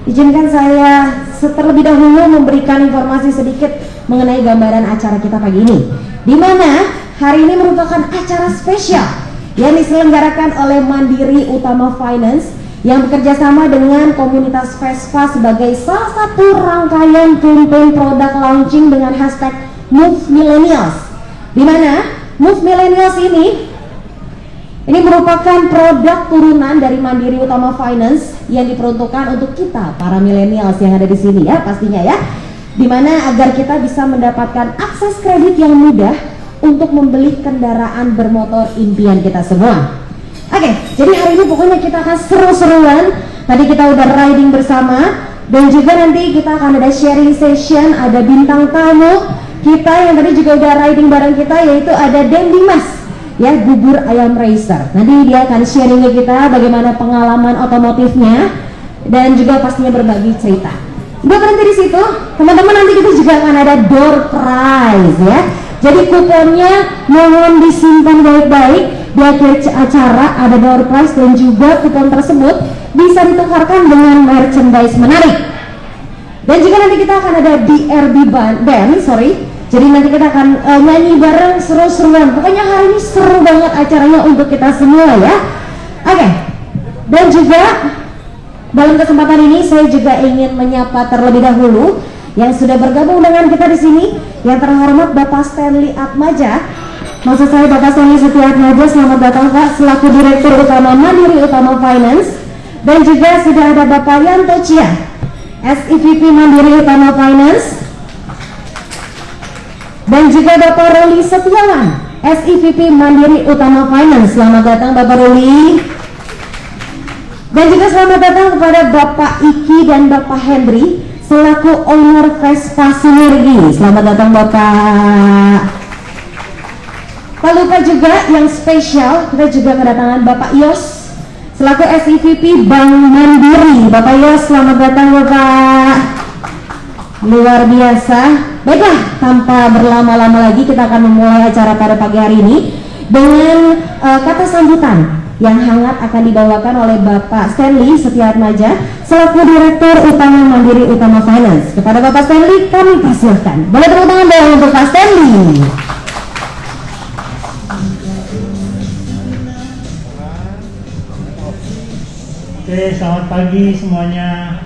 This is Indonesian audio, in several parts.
Izinkan saya terlebih dahulu memberikan informasi sedikit mengenai gambaran acara kita pagi ini, di mana hari ini merupakan acara spesial yang diselenggarakan oleh Mandiri Utama Finance yang bekerja sama dengan komunitas Vespa sebagai salah satu rangkaian campaign produk launching dengan hashtag Move Millennials, di mana Move Millennials ini merupakan produk turunan dari Mandiri Utama Finance yang diperuntukkan untuk kita para millennials yang ada di sini ya pastinya ya, dimana agar kita bisa mendapatkan akses kredit yang mudah untuk membeli kendaraan bermotor impian kita semua. Oke, jadi hari ini pokoknya kita akan seru-seruan. Tadi kita udah riding bersama dan juga nanti kita akan ada sharing session, ada bintang tamu kita yang tadi juga udah riding bareng kita, yaitu ada Den Dimas ya, bubur ayam racer. Nanti dia akan sharing ke kita bagaimana pengalaman otomotifnya dan juga pastinya berbagi cerita. Nggak berhenti di situ, teman-teman, nanti kita juga akan ada door prize ya. Jadi kuponnya mohon disimpan baik-baik. Di akhir acara ada door prize dan juga kupon tersebut bisa ditukarkan dengan merchandise menarik. Dan juga nanti kita akan ada DRB band, jadi nanti kita akan nyanyi bareng seru-seruan. Pokoknya hari ini seru banget acaranya untuk kita semua ya. Oke. Dan juga dalam kesempatan ini saya juga ingin menyapa terlebih dahulu yang sudah bergabung dengan kita di sini, yang terhormat Bapak Stanley Atmaja. Maksud saya Bapak Stanley Setia Atmaja, selamat datang Pak, selaku Direktur Utama Mandiri Utama Finance. Dan juga sudah ada Bapak Yanto Chia, SEVP Mandiri Utama Finance. Dan juga Bapak Ruli Setiawan, SEVP Mandiri Utama Finance. Selamat datang Bapak Ruli. Dan juga selamat datang kepada Bapak Iki dan Bapak Hendri selaku owner Vespa Sinergi. Selamat datang Bapak. Tak lupa juga yang spesial, kita juga kedatangan Bapak Yos selaku SEVP Bank Mandiri. Bapak Yos, selamat datang Bapak. Luar biasa. Baiklah, tanpa berlama-lama lagi kita akan memulai acara pada pagi hari ini dengan kata sambutan yang hangat akan dibawakan oleh Bapak Stanley Setia Atmaja selaku Direktur Utama Mandiri Utama Finance. Kepada Bapak Stanley kami persilahkan. Boleh tepuk tangan dong untuk Pak Stanley. Oke, selamat pagi semuanya.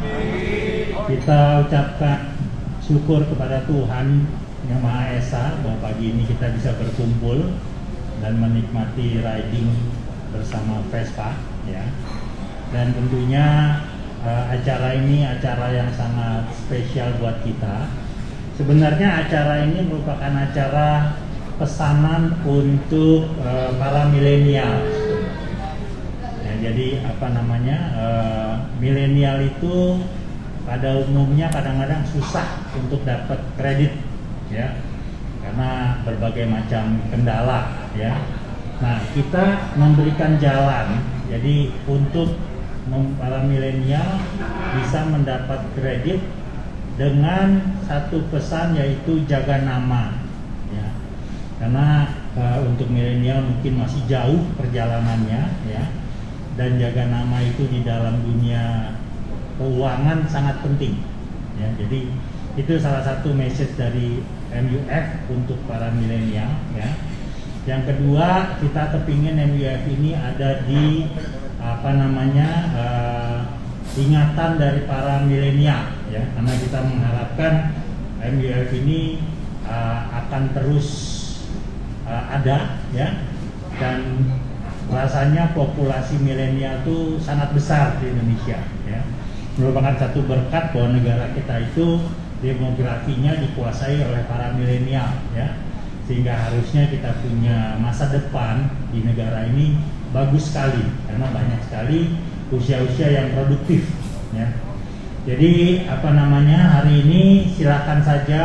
Kita ucapkan syukur kepada Tuhan Yang Maha Esa bahwa pagi ini kita bisa berkumpul dan menikmati riding bersama Vespa ya. Dan tentunya acara ini acara yang sangat spesial buat kita. Sebenarnya acara ini merupakan acara pesanan untuk para milenial. Ya, jadi milenial itu pada umumnya kadang-kadang susah untuk dapat kredit ya, karena berbagai macam kendala ya. Nah, kita memberikan jalan jadi untuk para milenial bisa mendapat kredit dengan satu pesan, yaitu jaga nama ya. Karena untuk milenial mungkin masih jauh perjalanannya ya, dan jaga nama itu di dalam dunia keuangan sangat penting ya. Jadi itu salah satu message dari MUF untuk para milenial ya. Yang kedua, kita kepingin MUF ini ada di ingatan dari para milenial ya, karena kita mengharapkan MUF ini akan terus ada ya, dan rasanya populasi milenial itu sangat besar di Indonesia ya. Merupakan satu berkat bahwa negara kita itu demografinya dikuasai oleh para milenial ya, sehingga harusnya kita punya masa depan di negara ini bagus sekali karena banyak sekali usia-usia yang produktif ya. Jadi hari ini silakan saja,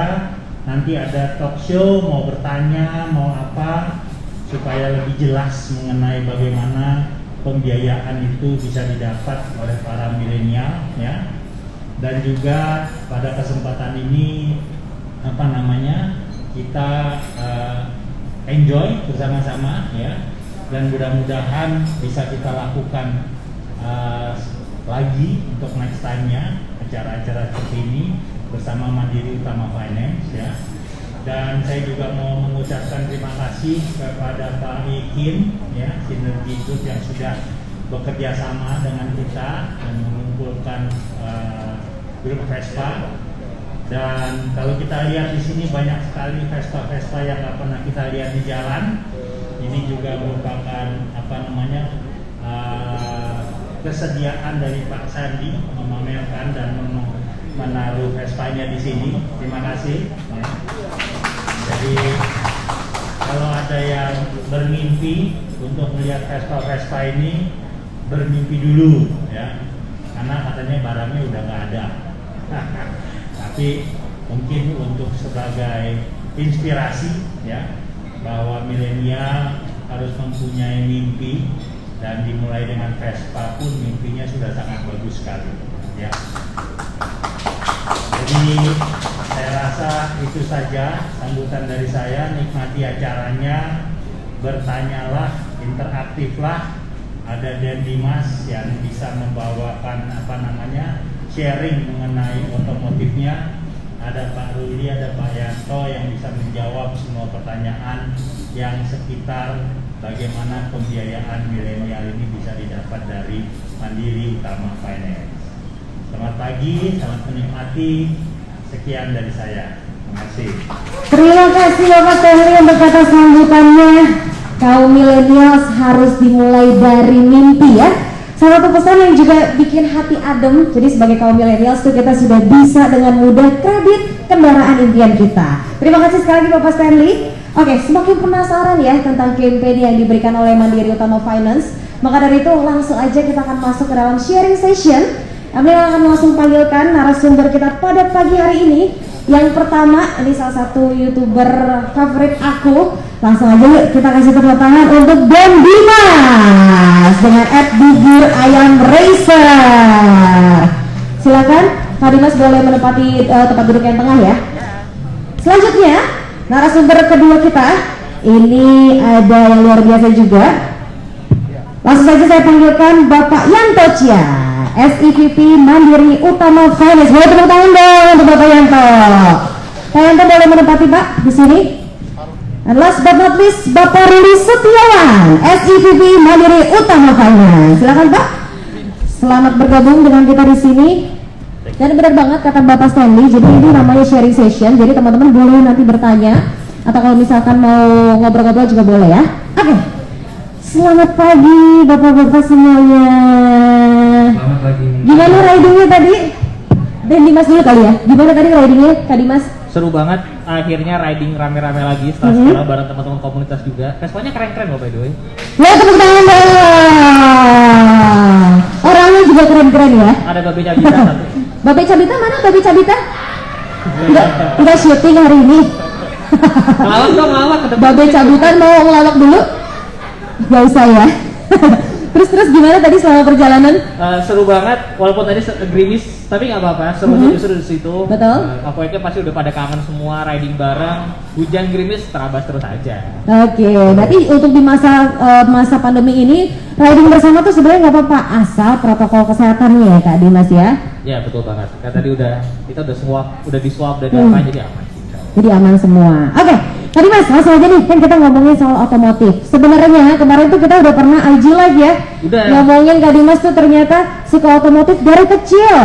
nanti ada talk show, mau bertanya mau apa supaya lebih jelas mengenai bagaimana pembiayaan itu bisa didapat oleh para milenial ya. Dan juga pada kesempatan ini kita enjoy bersama-sama ya, dan mudah-mudahan bisa kita lakukan lagi untuk next time-nya acara-acara seperti ini bersama Mandiri Utama Finance ya. Dan saya juga mau mengucapkan terima kasih kepada Pak Ikin ya, Sinergi Group yang sudah bekerja sama dengan kita dan mengumpulkan grup Vespa. Dan kalau kita lihat di sini banyak sekali Vespa-Vespa yang nggak pernah kita lihat di jalan. Ini juga merupakan kesediaan dari Pak Sandi memamerkan dan menaruh Vespanya di sini. Terima kasih. Ya. Jadi kalau ada yang bermimpi untuk melihat Vespa ini, bermimpi dulu ya, karena katanya barangnya udah nggak ada. Tapi mungkin untuk sebagai inspirasi ya, bahwa milenial harus mempunyai mimpi dan dimulai dengan Vespa pun mimpinya sudah sangat bagus sekali ya. Jadi saya rasa itu saja sambutan dari saya. Nikmati acaranya, bertanyalah, interaktiflah. Ada Dan Dimas yang bisa membawakan sharing mengenai otomotifnya. Ada Pak Ruli, ada Pak Yanto yang bisa menjawab semua pertanyaan yang sekitar bagaimana pembiayaan milenial ini bisa didapat dari Mandiri Utama Finance. Selamat pagi, selamat menikmati. Sekian dari saya. Terima kasih. Terima kasih Bapak Stanley untuk kata sambutannya. Kaum milenials harus dimulai dari mimpi ya. Salah satu pesan yang juga bikin hati adem. Jadi sebagai kaum milenials tuh kita sudah bisa dengan mudah kredit kendaraan impian kita. Terima kasih sekali lagi Bapak Stanley. Oke, semakin penasaran ya tentang campaign yang diberikan oleh Mandiri Utama Finance. Maka dari itu langsung aja kita akan masuk ke dalam sharing session. Kami akan langsung panggilkan narasumber kita pada pagi hari ini. Yang pertama, ini salah satu YouTuber favorit aku. Langsung aja yuk kita kasih tepuk tangan untuk Dan Dimas dengan @bubur_ayam_racer. Silakan Pak Dimas boleh menempati tempat duduk yang tengah ya. Selanjutnya, narasumber kedua kita ini ada yang luar biasa juga. Langsung saja saya panggilkan Bapak Yanto Chia, SEVP Mandiri Utama Finance. Boleh tepuk tangan dong untuk Bapak Yanto. Pak Yanto boleh menempati Pak di sini. And last but not least, Bapak Ruli Setiawan, SEVP Mandiri Utama Finance. Silakan Pak. Selamat bergabung dengan kita di sini. Dan benar banget kata Bapak Stanley. Jadi ini namanya sharing session. Jadi teman-teman boleh nanti bertanya atau kalau misalkan mau ngobrol-ngobrol juga boleh ya. Oke. Selamat pagi Bapak-bapak semuanya. Selamat pagi. Gimana ridingnya tadi? Dan Dimas dulu kali ya. Gimana tadi ridingnya Kak Dimas? Seru banget, akhirnya riding rame-rame lagi setelah sekarang bareng teman-teman komunitas juga. Vespanya keren-keren loh by the way. Ya tepuk tangan dong. Orangnya juga keren-keren ya. Ada Babe Cabita satu. Babe Cabita mana? Babe Cabita? Enggak syuting hari ini. Ngelawak dong, ngelawak ke depan. Babe Cabitan mau ngelawak dulu? Gak usah ya. Terus gimana tadi selama perjalanan? Seru banget, walaupun tadi gerimis, tapi nggak apa-apa. Serunya justru di situ. Betul. Pokoknya pasti udah pada kangen semua riding bareng. Hujan gerimis terabas terus aja. Oke, berarti untuk di masa pandemi ini riding bersama tuh sebenarnya nggak apa-apa asal protokol kesehatannya ya Kak Dimas ya. Ya betul banget. Kan tadi kita udah di swab dan apa jadi aman. Jadi aman semua. Oke, tadi Mas langsung aja nih kan kita ngomongin soal otomotif. Sebenarnya kemarin tuh kita udah pernah IG live ya. Udah. Ngomongin Kak Dimas tuh ternyata suka otomotif dari kecil.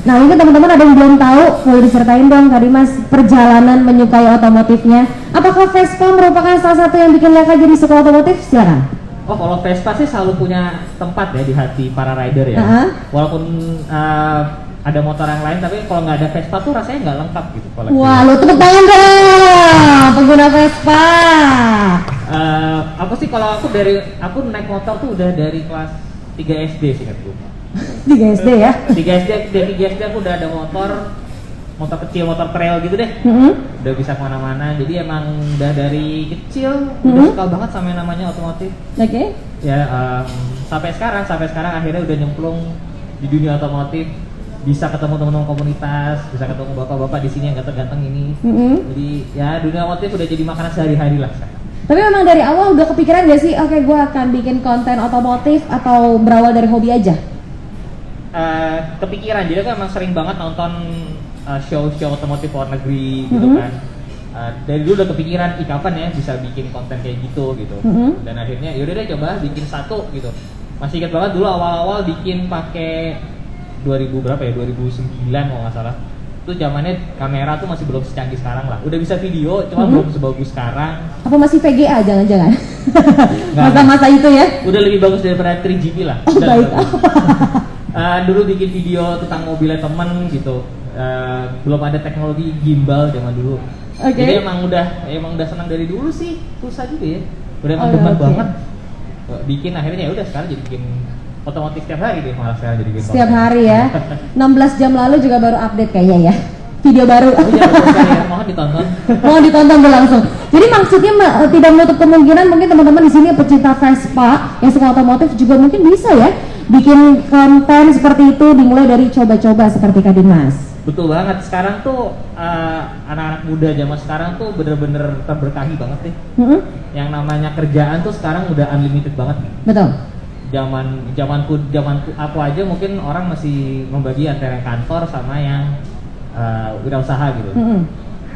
Nah mungkin teman-teman ada yang belum tahu, boleh diceritain dong Kak Dimas perjalanan menyukai otomotifnya. Apakah Vespa merupakan salah satu yang bikin Kakak jadi suka otomotif? Silakan. Oh kalau Vespa sih selalu punya tempat ya di hati para rider ya. Walaupun ada motor yang lain, tapi kalau nggak ada Vespa tuh rasanya nggak lengkap gitu. Wah, lo tepuk tangan dong pengguna Vespa. Aku sih kalau aku naik motor tuh udah dari kelas 3 SD sih kan gue. 3 SD ya? 3 SD aku udah ada motor kecil, motor trail gitu deh. Udah bisa kemana-mana, jadi emang udah dari kecil udah suka banget sama yang namanya otomotif. Oke. Ya sampai sekarang akhirnya udah nyemplung di dunia otomotif. Bisa ketemu teman-teman komunitas, bisa ketemu bapak-bapak di sini yang ganteng-ganteng ini. Jadi ya dunia otomotif udah jadi makanan sehari-hari lah. Tapi memang dari awal udah kepikiran gak sih, oke gue akan bikin konten otomotif atau berawal dari hobi aja? kepikiran, jadi aku emang sering banget nonton show-show otomotif luar negeri gitu kan. Dari dulu udah kepikiran, kapan ya bisa bikin konten kayak gitu. Dan akhirnya yaudah deh coba bikin satu gitu. Masih ingat banget dulu awal-awal bikin pakai 2000 berapa ya, 2009 kalau nggak salah. Itu zamannya kamera tuh masih belum secanggih sekarang lah. Udah bisa video, cuma belum sebagus sekarang. Apa masih VGA jangan-jangan? Masa-masa itu ya? Udah lebih bagus daripada 3GP lah. Oh, baik. Dulu bikin video tentang mobilnya temen gitu. Belum ada teknologi gimbal zaman dulu. Jadi emang udah senang dari dulu sih. Susah juga ya. Udah emang demen banget. Bikin akhirnya ya udah sekarang jadi bikin otomotif setiap hari deh, malah sekarang jadi bikin Setiap konten. hari ya. 16 jam lalu juga baru update kayaknya ya. Video baru. Oh iya, betul ya. Mohon ditonton. Mau ditonton berlangsung. Jadi maksudnya tidak menutup kemungkinan mungkin teman-teman di sini yang pecinta Vespa yang suka otomotif juga mungkin bisa ya bikin konten seperti itu dimulai dari coba-coba seperti Kak Dimas. Betul banget. Sekarang tuh anak-anak muda zaman sekarang tuh bener-bener terberkahi banget deh. Yang namanya kerjaan tuh sekarang udah unlimited banget. Betul. Zamanku aku aja mungkin orang masih membagi antara yang kantor sama yang wirausaha gitu.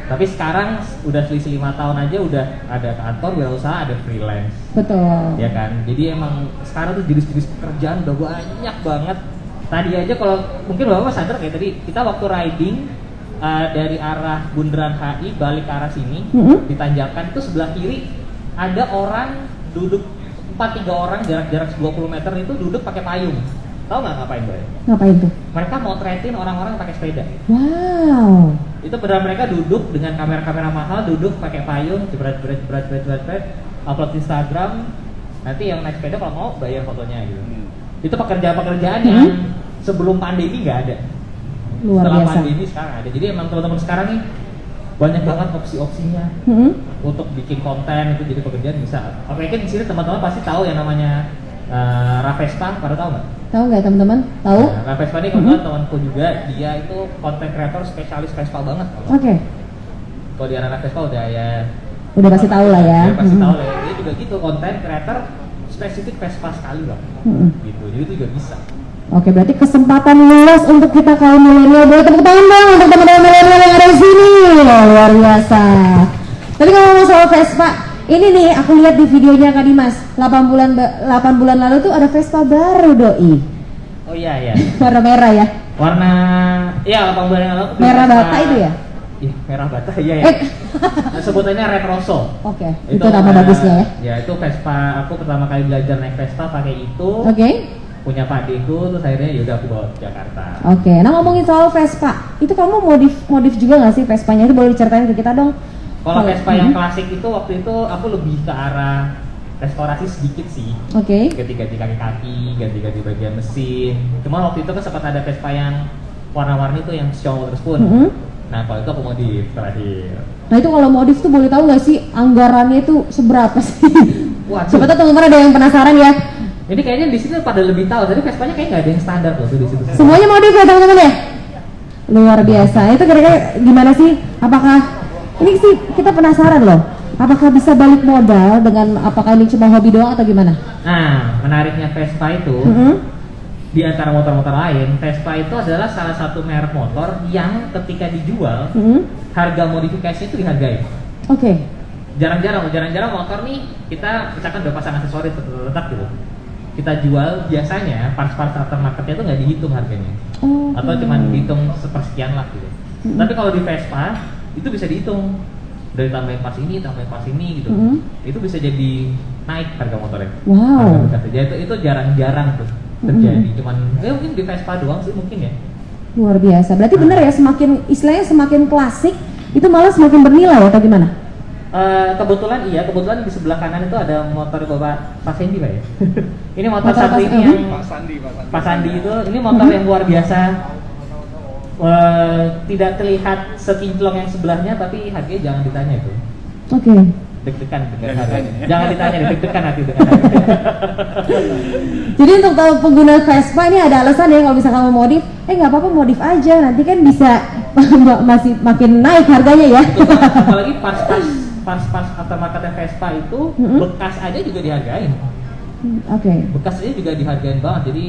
Tapi sekarang udah selisih 5 tahun aja udah ada kantor, wirausaha, ada freelance. Betul. Ya kan. Jadi emang sekarang tuh jenis-jenis pekerjaan udah banyak banget. Tadi aja kalau mungkin Bapak sadar kayak tadi kita waktu riding dari arah Bundaran HI balik ke arah sini di tanjakan itu sebelah kiri ada orang duduk 4-3 orang jarak 20 meter itu duduk pakai payung. Tahu nggak ngapain Mbak? Ngapain tuh? Mereka motretin orang-orang yang pakai sepeda. Wow. Itu benar mereka duduk dengan kamera-kamera mahal, duduk pakai payung, jebret, upload Instagram. Nanti yang naik sepeda kalau mau bayar fotonya gitu. Itu pekerjaan-pekerjaan yang sebelum pandemi nggak ada. Luar Setelah biasa. pandemi sekarang ada. Jadi emang teman-teman sekarang nih banyak banget opsi-opsinya untuk bikin konten itu jadi pekerjaan bisa. Apalagi di sini teman-teman pasti tahu yang namanya Ravespa, pada tahu nggak? Tahu nggak teman-teman? Tahu? Nah, Ravespa ini kebetulan temanku juga, dia itu content creator spesialis Vespa banget. Oke. Kalau di anak Vespa udah ya. Udah pasti tahu lah ya. Pasti tahu lah. Dia juga gitu content creator spesifik Vespa sekali lah. Gitu, jadi itu juga bisa. Oke, berarti kesempatan luas untuk kita kaum milenial. Boleh tepuk tangan dong untuk teman-teman milenial yang ada di sini. Luar biasa. Tapi kalau ngomong soal Vespa, ini nih aku lihat di videonya Kak Dimas. 8 bulan lalu tuh ada Vespa baru doi. Oh iya. Warna merah ya. Warna ya 8 bulan yang lalu. Merah bata itu ya? Iya, merah bata iya ya. Sebutannya Retroso. Oke, itu nama bagusnya ya. Ya, itu Vespa, aku pertama kali belajar naik Vespa pakai itu. Oke. Punya Pak Deku, terus akhirnya yaudah aku bawa ke Jakarta. Oke, nah ngomongin soal Vespa, itu kamu modif juga nggak sih Vespanya? Itu boleh diceritain ke kita dong. Kalau Vespa yang klasik itu waktu itu aku lebih ke arah restorasi sedikit sih. Oke. Ganti-ganti kaki-kaki, ganti-ganti bagian mesin. Cuma waktu itu kan sempat ada Vespa yang warna-warni tuh yang show terus pun. Nah kalau itu aku modif terakhir. Nah itu kalau modif tuh boleh tahu nggak sih anggarannya itu seberapa sih? Waduh. Siapa tahu teman-teman ada yang penasaran ya. Ini kayaknya di sini pada lebih tahu, tapi Vespanya kayak nggak ada yang standar loh tuh di situ. Semuanya modif ya teman-teman ya? Luar biasa. Itu kira-kira gimana sih? Apakah ini sih kita penasaran loh? Apakah bisa balik modal dengan apakah ini cuma hobi doang atau gimana? Nah, menariknya Vespa itu di antara motor-motor lain, Vespa itu adalah salah satu merek motor yang ketika dijual harga modifikasinya itu dihargai. Oke. Jarang-jarang motor nih kita misalkan udah pasang aksesoris tetap gitu. Kita jual biasanya parts-parts aftermarketnya itu nggak dihitung harganya, atau cuma dihitung sepersekian lah gitu. Tapi kalau di Vespa itu bisa dihitung, dari tambahin pas ini gitu. Itu bisa jadi naik harga motornya. Wow. Jadi itu jarang-jarang tuh terjadi. Cuman mungkin di Vespa doang sih mungkin ya. Luar biasa. Berarti benar ya, semakin istilahnya semakin klasik itu malah semakin bernilai atau gimana? Kebetulan di sebelah kanan itu ada motor Bapak Pak Sandi Pak ya. Ini motor satu ini yang Pak Sandi itu, ini motor yang luar biasa. Tidak terlihat sekinclong yang sebelahnya, tapi harganya jangan ditanya itu. Oke. Deg-degan dengan harganya. Jangan ditanya, deg-degan nanti dengan harganya. Jadi untuk tahu pengguna Vespa ini ada alasan ya kalau bisa kamu modif, nggak apa-apa modif aja, nanti kan bisa masih makin naik harganya ya. Apalagi pas aftermarket Vespa itu bekas aja juga dihargain. Oke. Bekas aja juga dihargain banget. Jadi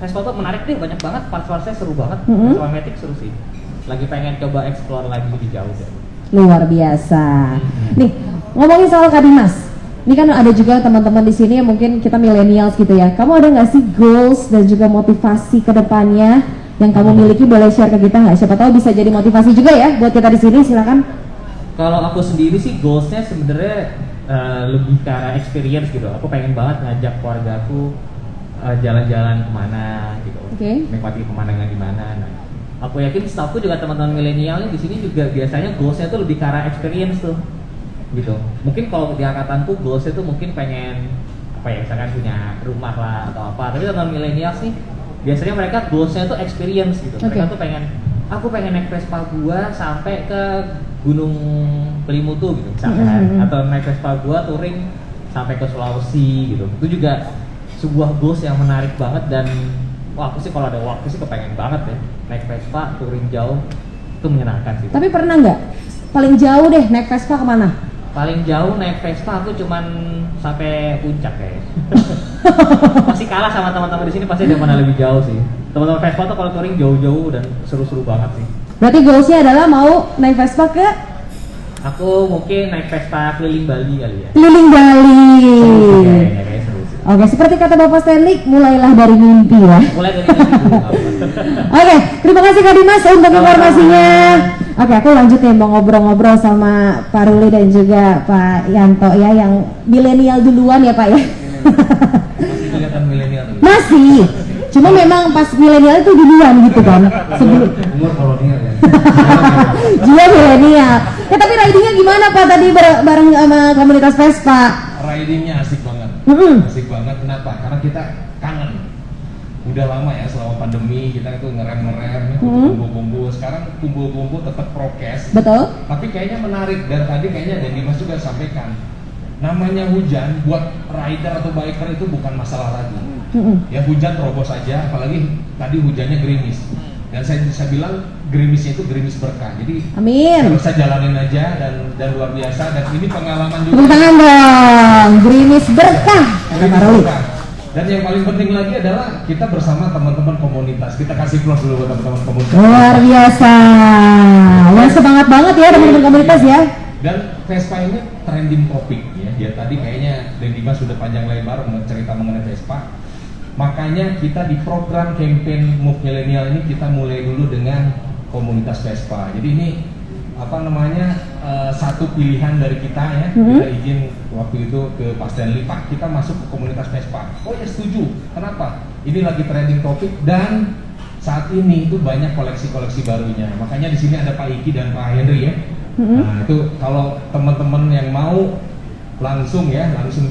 Vespa tuh menarik deh, banyak banget parts-partsnya, seru banget. Vespa Matic seru sih. Lagi pengen coba explore lagi lebih jauh deh. Luar biasa. Nih, ngomongin soal Kak Dimas. Ini kan ada juga teman-teman di sini yang mungkin kita millennials gitu ya. Kamu ada nggak sih goals dan juga motivasi ke depannya yang kamu miliki? Boleh share ke kita nggak? Siapa tahu bisa jadi motivasi juga ya buat kita di sini. Silakan. Kalau aku sendiri sih goalsnya sebenarnya lebih ke arah experience gitu. Aku pengen banget ngajak keluarga aku jalan-jalan kemana gitu. Menikmati pemandangan di mana. Nah, aku yakin staffku juga teman-teman milenial di sini juga biasanya goalsnya tuh lebih ke arah experience tuh. Gitu. Mungkin kalau di angkatanku goalsnya tuh mungkin pengen apa ya, misalkan punya rumah lah atau apa. Tapi teman milenial sih biasanya mereka goalsnya tuh experience gitu. Mereka tuh pengen, aku pengen naik Vespa gua sampai ke Gunung Kelimutu gitu misalkan, atau naik Vespa gua touring sampai ke Sulawesi gitu. Itu juga sebuah goals yang menarik banget dan wah, aku sih kalau ada waktu sih kepengen banget ya naik Vespa touring jauh. Itu menyenangkan sih. Tapi pernah nggak paling jauh deh naik Vespa kemana? Paling jauh naik Vespa aku cuman sampai puncak kayak. Masih kalah sama teman-teman di sini, pasti ada mana lebih jauh sih. Teman-teman Vespa tuh kalau touring jauh-jauh dan seru-seru banget sih. Berarti goalsnya adalah mau naik Vespa ke? Aku mungkin naik Vespa keliling Bali kali ya. Keliling Bali. Kayaknya seru sih. Oke, seperti kata Bapak Stanley, mulailah dari mimpi ya. Mulai dari mimpi. Oke, terima kasih Kak Dimas untuk informasinya. Oke, aku lanjut ya, mau ngobrol-ngobrol sama Pak Ruli dan juga Pak Yanto ya, yang milenial duluan ya Pak ya. Masih kelihatan milenial. Masih, cuma memang pas milenial itu duluan gitu kan. Sebelum Umur kolonial ya. jiwa milenial. Ya tapi ridingnya gimana Pak tadi bareng sama komunitas Vespa? Ridingnya asik banget. Asik banget. Kenapa? Karena kita kangen. Udah lama ya selama pandemi kita itu ngerem-ngerem, kumpul-kumpul. Sekarang kumpul-kumpul tetap prokes. Betul. Tapi kayaknya menarik, dan tadi kayaknya dan Dimas juga sampaikan, namanya hujan buat rider atau biker itu bukan masalah lagi. Ya hujan terobos saja, apalagi tadi hujannya gerimis. Dan saya bisa bilang gerimisnya itu gerimis berkah. Jadi Amin. bisa jalanin aja dan luar biasa, dan ini pengalaman juga. Tepuk tangan dong, gerimis berkah. Gerimis berkah. Dan yang paling penting lagi adalah kita bersama teman-teman komunitas. Kita kasih plus dulu buat teman-teman komunitas. Luar biasa. Wah, semangat banget ya teman-teman komunitas ya. Dan Vespa ini trending topik ya. Dia tadi kayaknya Dan Dimas sudah panjang lebar cerita mengenai Vespa. Makanya kita di program campaign Move Millennial ini kita mulai dulu dengan komunitas Vespa. Jadi ini apa namanya satu pilihan dari kita ya. Kita izin waktu itu ke Pak Stanley, Pak kita masuk ke komunitas Vespa. Oh ya setuju. Kenapa? Ini lagi trending topik dan saat ini itu banyak koleksi-koleksi barunya. Makanya di sini ada Pak Iki dan Pak Henry ya. Nah itu kalau teman-teman yang mau langsung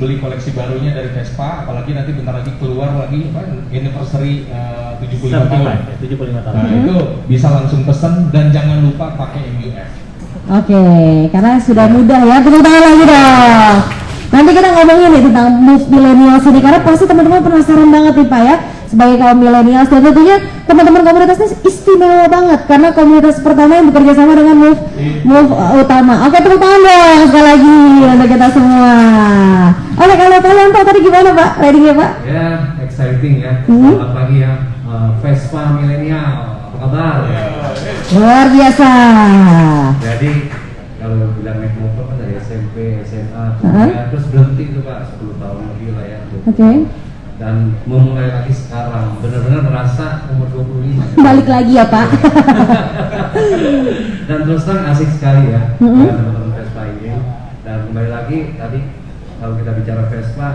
beli koleksi barunya dari Vespa, apalagi nanti bentar lagi keluar lagi anniversary 75 tahun. 75 tahun. Nah itu bisa langsung pesen dan jangan lupa pakai MUF. Oke, karena sudah mudah ya. Tepuk tangan lagi dong. Nanti kita ngomongin nih tentang Move Millennials ini, karena pasti teman-teman penasaran banget nih Pak ya, sebagai kaum millennials, dan tentunya teman-teman komunitasnya istimewa banget karena komunitas pertama yang bekerja sama dengan Move Utama. Oke, tepuk tangan dong sekali lagi untuk kita semua. Oke, kalau kalian tahu tadi gimana Pak ridingnya Pak? Ya, exciting ya. Selamat pagi ya, Vespa Milenial. Apa kabar? Luar biasa. Jadi kalau bilang naik motor kan dari SMP, SMA, kuliah, terus berhenti itu Pak 10 tahun lebih lah ya. Oke. Dan memulai lagi sekarang, benar-benar merasa umur 25. Balik lagi ya Pak. Dan terus terang asik sekali ya dengan teman-teman Vespa ini. Dan kembali lagi tadi kalau kita bicara Vespa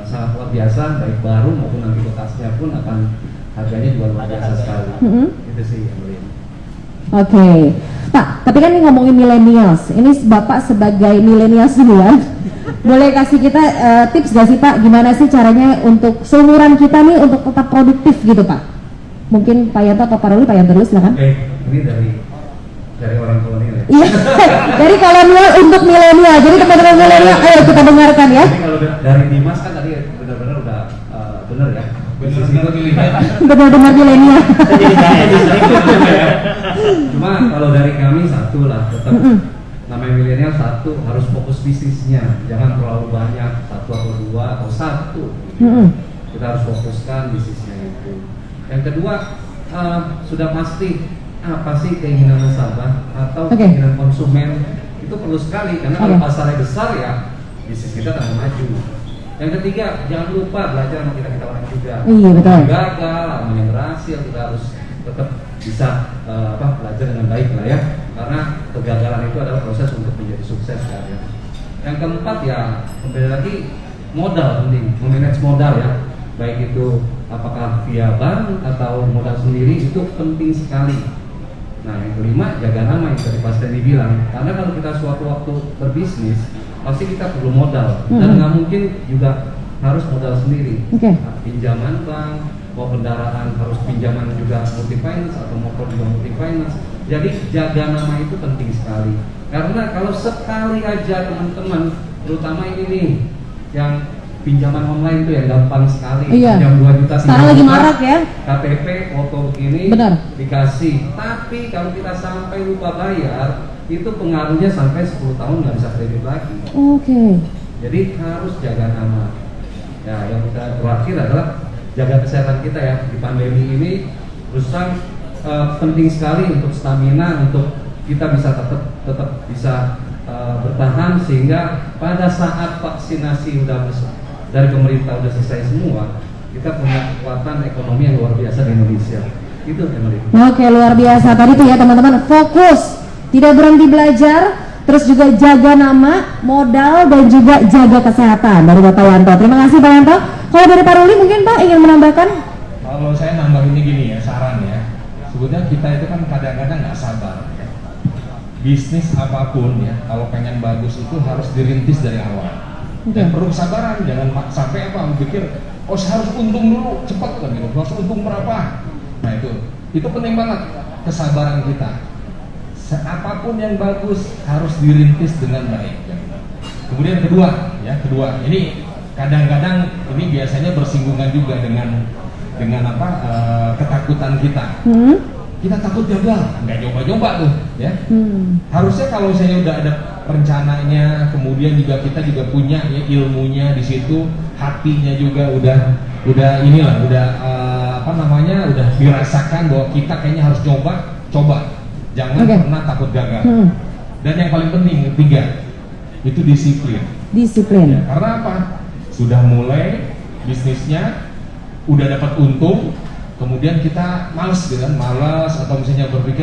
sangat luar biasa, baik baru maupun nanti bekasnya pun akan harganya juga luar biasa sekali. Itu sih yang beli. Oke, Pak, tapi kan ini ngomongin millennials. Ini Bapak sebagai millennials duluan, boleh kasih kita tips gak sih Pak, gimana sih caranya untuk seumuran kita nih untuk tetap produktif gitu Pak? Mungkin Pak Yanto atau Pak Ruli, Pak Yanto dulu silakan. Ini dari orang kolonial ya? Iya, dari kolonial untuk milenial. Jadi teman-teman milenial, ayo kita dengarkan ya. Jadi kalau dari Dimas kan tadi benar-benar udah benar ya. Benar-benar pilihan. Benar-benar milenial. Cuma kalau dari kami satu lah, tetap namanya milenial satu harus fokus bisnisnya, jangan terlalu banyak, satu atau dua atau satu. Kita harus fokuskan bisnisnya itu. Yang kedua, sudah pasti apa sih keinginan nasabah atau Oke. keinginan konsumen itu perlu sekali karena kalau Oke. pasarnya besar ya bisnis kita akan maju. Yang ketiga, jangan lupa belajar sama kita orang juga. Iya, betul. Yang gagal, sama yang berhasil, kita harus tetap bisa belajar dengan baik lah ya. Karena kegagalan itu adalah proses untuk menjadi sukses kan ya. Yang keempat ya, kembali lagi modal penting, memanage modal ya. Baik itu apakah via bank atau modal sendiri itu penting sekali. Nah yang kelima, jaga nama yang tadi Pak Stanley bilang. Karena kalau kita suatu waktu berbisnis pasti kita perlu modal dan nggak mungkin juga harus modal sendiri. Oke. Pinjaman bank, mau kendaraan harus pinjaman juga multi finance atau motor juga multi finance. Jadi jaga nama itu penting sekali. Karena kalau sekali aja teman-teman, terutama ini nih yang pinjaman online tuh yang gampang sekali, Iya. pinjam 2 juta. Sekarang 3 lagi juta, marak ya. KTP foto begini Benar. dikasih. Tapi kalau kita sampai lupa bayar, itu pengaruhnya sampai 10 tahun nggak bisa kredit lagi. Oke. Jadi harus jaga nama. Ya, yang kita terakhir adalah jaga kesehatan kita ya di pandemi ini. Terus terang penting sekali untuk stamina, untuk kita bisa tetap bisa bertahan sehingga pada saat vaksinasi udah dari pemerintah udah selesai semua, kita punya kekuatan ekonomi yang luar biasa di Indonesia. Itu Emily. Oke, luar biasa. Tadi tuh ya teman-teman, fokus, tidak berhenti belajar, terus juga jaga nama, modal, dan juga jaga kesehatan dari Bapak Yanto. Terima kasih Pak Yanto. Kalau dari Pak Ruli mungkin Pak ingin menambahkan? Kalau saya nambahinnya gini ya, saran ya. Sebetulnya kita itu kan kadang-kadang nggak sabar. Bisnis apapun ya, kalau pengen bagus itu harus dirintis dari awal. Dan perlu kesabaran, jangan sampai pikir, oh saya harus untung dulu, cepat kan gitu, harus untung berapa. Nah itu penting banget, kesabaran kita. Apapun yang bagus harus dirintis dengan baik. Kemudian kedua, ini kadang-kadang ini biasanya bersinggungan juga dengan ketakutan kita. Kita takut gagal, nggak nyoba-nyoba tuh, ya. Harusnya kalau saya udah ada rencananya, kemudian juga kita juga punya ya ilmunya di situ, hatinya juga udah dirasakan bahwa kita kayaknya harus coba, jangan pernah takut gagal. Dan yang paling penting ketiga, itu disiplin. Disiplin. Ya, karena apa? Sudah mulai bisnisnya, udah dapat untung, kemudian kita malas atau misalnya berpikir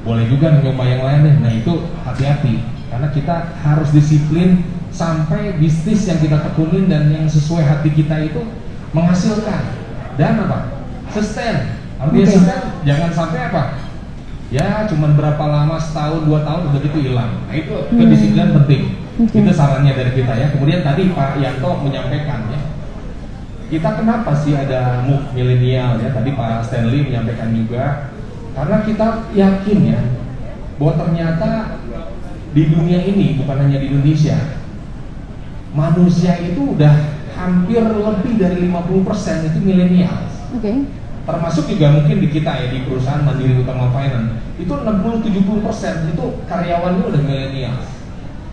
boleh juga nyoba yang lain deh. Nah itu hati-hati karena kita harus disiplin sampai bisnis yang kita tekunin dan yang sesuai hati kita itu menghasilkan dan sustain. Artinya sustain, jangan sampai ya cuman berapa lama, setahun 2 tahun udah gitu hilang. Nah itu kedisiplinan penting. Itu sarannya dari kita ya. Kemudian tadi Pak Yanto menyampaikan ya, kita kenapa sih ada MOOC milenial ya, tadi Pak Stanley menyampaikan juga, karena kita yakin ya bahwa ternyata di dunia ini, bukan hanya di Indonesia, manusia itu udah hampir lebih dari 50% itu milenial. Termasuk juga mungkin di kita ya, di perusahaan Mandiri Utama Finance itu 60-70% itu karyawannya udah milenial.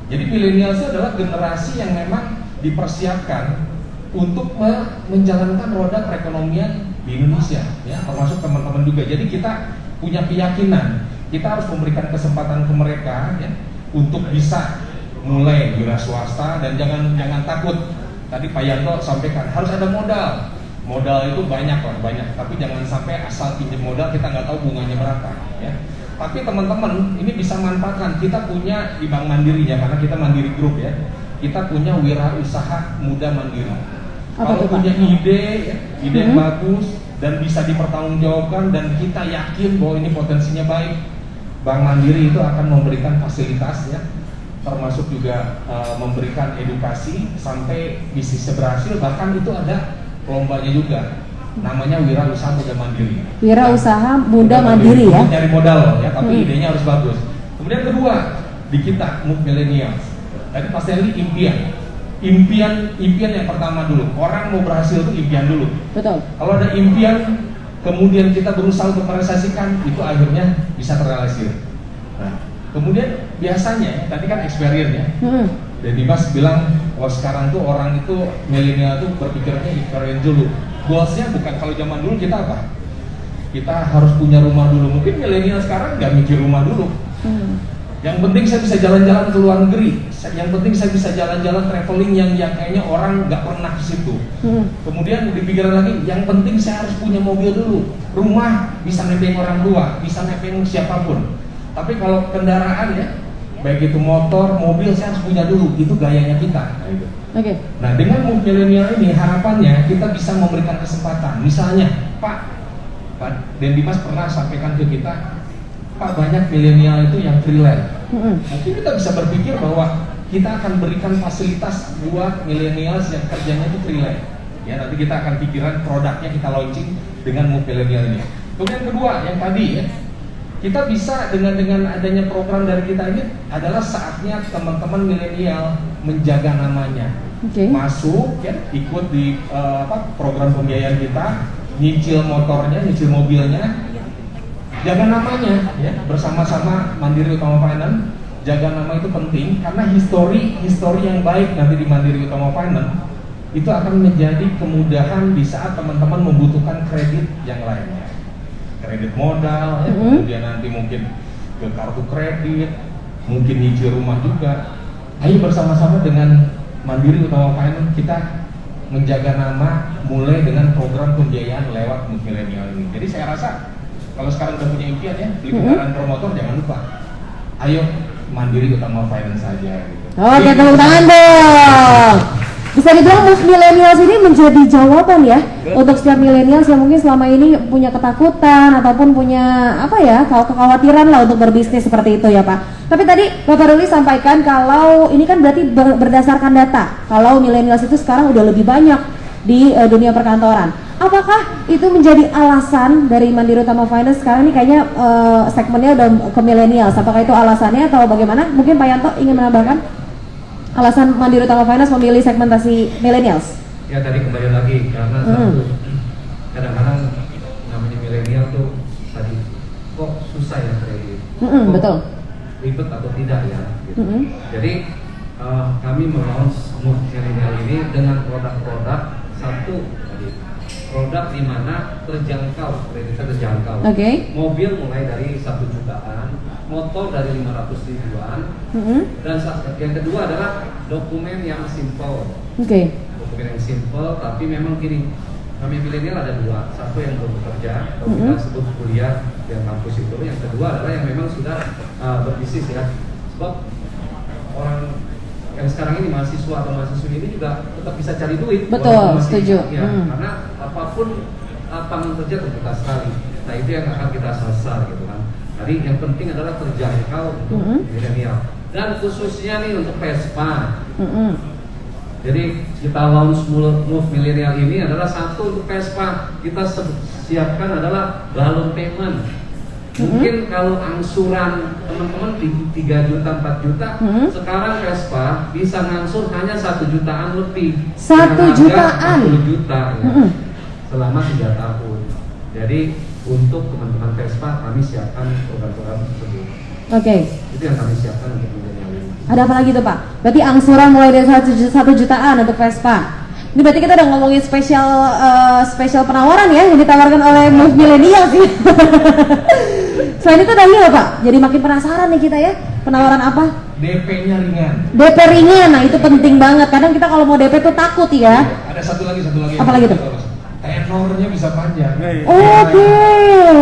Jadi milenial itu adalah generasi yang memang dipersiapkan untuk menjalankan roda perekonomian di Indonesia ya, termasuk teman-teman juga. Jadi kita punya keyakinan kita harus memberikan kesempatan ke mereka ya, untuk bisa mulai wira swasta dan jangan takut. Tadi Pak Yanto sampaikan harus ada modal. Modal itu banyak, tapi jangan sampai asal pinjam modal kita nggak tahu bunganya berapa ya. Tapi teman-teman ini bisa manfaatkan, kita punya di Bank Mandiri ya, karena kita Mandiri Group ya, kita punya wirausaha muda mandiri. Kalau punya ide yang bagus dan bisa dipertanggungjawabkan dan kita yakin bahwa ini potensinya baik, Bank Mandiri itu akan memberikan fasilitas ya, termasuk juga memberikan edukasi sampai bisnisnya berhasil. Bahkan itu ada lombanya juga, namanya Wirausaha Muda Mandiri. Wirausaha Muda Mandiri ya. Nyari modal ya, tapi idenya harus bagus. Kemudian kedua, di kita MOOC Millennials. Tadi Pak Stanley impian yang pertama dulu. Orang mau berhasil itu impian dulu. Betul. Kalau ada impian, kemudian kita berusaha untuk merealisasikan, itu akhirnya bisa terrealisir. Nah, kemudian biasanya tadi kan experience ya. Dan Dimas bilang, sekarang tuh orang itu milenial tuh berpikirnya experience dulu. Goalsnya bukan, kalau zaman dulu kita kita harus punya rumah dulu. Mungkin milenial sekarang nggak mikir rumah dulu. Yang penting saya bisa jalan-jalan ke luar negeri. Yang penting saya bisa jalan-jalan traveling yang kayaknya orang nggak pernah ke situ. Kemudian dipikiran lagi, yang penting saya harus punya mobil dulu. Rumah bisa nebeng orang tua, bisa nebeng siapapun. Tapi kalau kendaraan ya, baik itu motor, mobil, saya harus punya dulu. Itu gayanya kita. Oke. Nah, dengan move milenial ini harapannya kita bisa memberikan kesempatan. Misalnya, Pak Dan Dimas pernah sampaikan ke kita, Pak, banyak milenial itu yang freelance. Mungkin kita bisa berpikir bahwa kita akan berikan fasilitas buat milenial yang kerjanya itu freelance. Ya, nanti kita akan pikiran produknya kita launching dengan move milenial ini. Kemudian kedua, yang tadi ya, kita bisa dengan adanya program dari kita ini adalah saatnya teman-teman milenial menjaga namanya. Masuk ya, ikut di program pembiayaan kita, nyicil motornya, nyicil mobilnya, jaga namanya ya, bersama-sama Mandiri Utama Finance. Jaga nama itu penting karena histori yang baik nanti di Mandiri Utama Finance itu akan menjadi kemudahan di saat teman-teman membutuhkan kredit yang lainnya, kredit modal ya, kemudian nanti mungkin ke kartu kredit, mungkin nyicil rumah juga. Ayo bersama-sama dengan Mandiri Utama Finance kita menjaga nama mulai dengan program pembiayaan lewat milenial ini. Jadi saya rasa kalau sekarang udah punya impian ya, beli kendaraan bermotor, jangan lupa, ayo Mandiri Utama Finance saja. Gitu. Oke, tepuk tangan dong. Bisa dibilang move millennials ini menjadi jawaban ya untuk setiap millennials yang mungkin selama ini punya ketakutan ataupun punya kekhawatiran lah untuk berbisnis seperti itu ya Pak. Tapi tadi Bapak Ruli sampaikan kalau ini kan berarti berdasarkan data, kalau millennials itu sekarang udah lebih banyak di dunia perkantoran. Apakah itu menjadi alasan dari Mandiri Utama Finance sekarang ini kayaknya segmennya udah ke millennials? Apakah itu alasannya atau bagaimana? Mungkin Pak Yanto ingin menambahkan alasan Mandiri Utama Finance memilih segmentasi millennials? Ya tadi kembali lagi karena satu, kadang-kadang namanya milenial tuh tadi kok susah ya kredit, Betul. ribet atau tidak ya. Gitu. Jadi kami melaunch move milenial ini dengan produk-produk satu tadi, produk di mana terjangkau, kreditnya terjangkau. Mobil mulai dari 1 jutaan, motor dari 500 ribuan, dan yang kedua adalah dokumen yang simple. Dokumen yang simple, tapi memang gini, kami milenial ada dua, satu yang belum bekerja, atau kita sebut kuliah di kampus itu, yang kedua adalah yang memang sudah berbisnis ya. Sebab orang yang sekarang ini mahasiswa atau mahasiswi ini juga tetap bisa cari duit. Betul, setuju. Ya, karena apapun lapangan kerja terbuka sekali. Nah itu yang akan kita sasar gitu kan. Jadi yang penting adalah terjangkau untuk milenial dan khususnya nih untuk Vespa. Jadi kita launch move milenial ini adalah satu untuk Vespa. Kita siapkan adalah balon payment. Mungkin kalau angsuran teman-teman 3 juta, 4 juta, sekarang Vespa bisa ngangsur hanya 1 jutaan lebih. 1 jutaan? 10 juta ya, selama 3 tahun. Jadi untuk teman-teman Vespa kami siapkan program-program tersebut. Itu yang kami siapkan untuk milenial ini. Ada apa lagi tuh Pak? Berarti angsuran mulai dari 1 jutaan untuk Vespa. Ini berarti kita udah ngomongin spesial penawaran ya yang ditawarkan oleh Move Millennial sih. Selain itu ada nggak Pak? Jadi makin penasaran nih kita ya. Penawaran apa? DP-nya ringan. DP ringan, nah itu penting banget. Kadang kita kalau mau DP tuh takut ya. Ada satu lagi. Apa lagi tuh? Tenornya bisa panjang.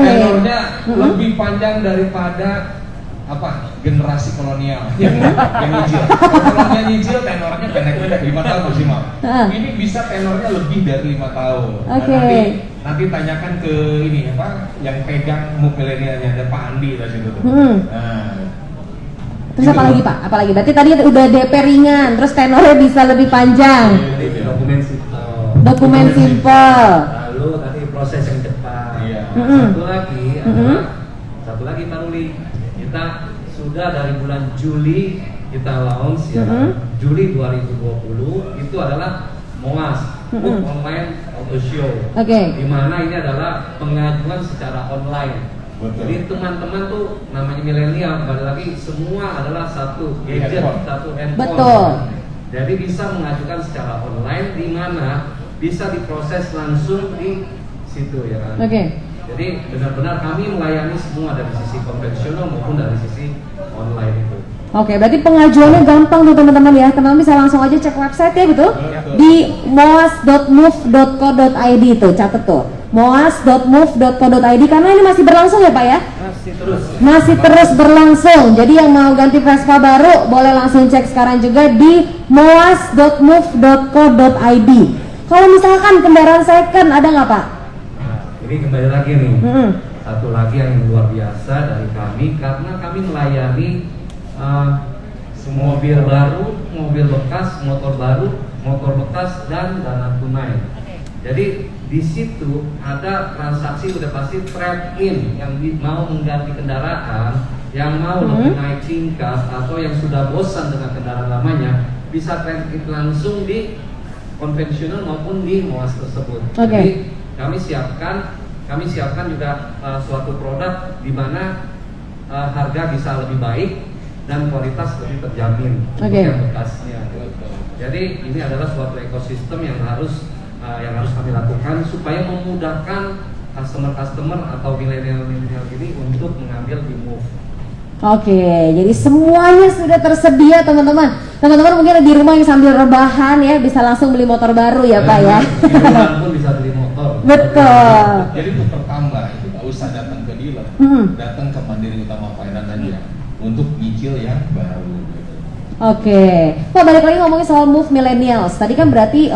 Tenornya lebih panjang daripada generasi kolonial yang nyicil. Kalau nyicil tenornya pendek-pendek 5 tahun maksimal. Ini bisa tenornya lebih dari 5 tahun. Nanti tanyakan ke ini yang pegang move milenialnya, ada Pak Andi dari situ tuh. Terus apa lagi Pak? Apalagi? Berarti tadi udah DP ringan, terus tenornya bisa lebih panjang. Dokumen simple. Lalu tadi proses yang cepat. Satu lagi Pak Ruli. Kita sudah dari bulan Juli kita launch ya, Juli 2020 itu adalah MOAS, Move Online Auto Show. Di mana ini adalah pengajuan secara online. Jadi teman-teman tuh namanya milenial, kembali lagi semua adalah satu gadget, satu handphone. Jadi bisa mengajukan secara online di mana bisa diproses langsung di situ ya kan. Jadi Jadi benar-benar kami melayani semua dari sisi konvensional maupun dari sisi online itu. Oke, berarti pengajuannya gampang tuh teman-teman ya. Teman-teman bisa langsung aja cek website ya, betul? Di moas.move.co.id itu, catat tuh. moas.move.co.id karena ini masih berlangsung ya Pak ya? Masih terus berlangsung. Jadi yang mau ganti Vespa baru boleh langsung cek sekarang juga di moas.move.co.id. Kalau misalkan kendaraan second ada nggak Pak? Nah, ini kembali lagi nih. Satu lagi yang luar biasa dari kami karena kami melayani mobil baru, mobil bekas, motor baru, motor bekas dan dana tunai. Jadi di situ ada transaksi udah pasti trade in yang mau mengganti kendaraan, yang mau lebih naik tingkat atau yang sudah bosan dengan kendaraan lamanya bisa trade in langsung di konvensional maupun di MOAS tersebut. Jadi kami siapkan juga suatu produk di mana harga bisa lebih baik dan kualitas lebih terjamin untuk yang bekasnya. Jadi ini adalah suatu ekosistem yang harus kami lakukan supaya memudahkan customer atau milenial ini untuk mengambil di Move. Oke, jadi semuanya sudah tersedia teman-teman. Teman-teman mungkin di rumah yang sambil rebahan ya bisa langsung beli motor baru ya Pak ya. Di rumah pun bisa beli motor. Betul. Jadi untuk pertambah itu nggak usah datang ke dealer, datang ke Mandiri Utama Finance aja untuk nyicil yang baru. Oke, Pak balik lagi ngomongin soal Move Millennials. Tadi kan berarti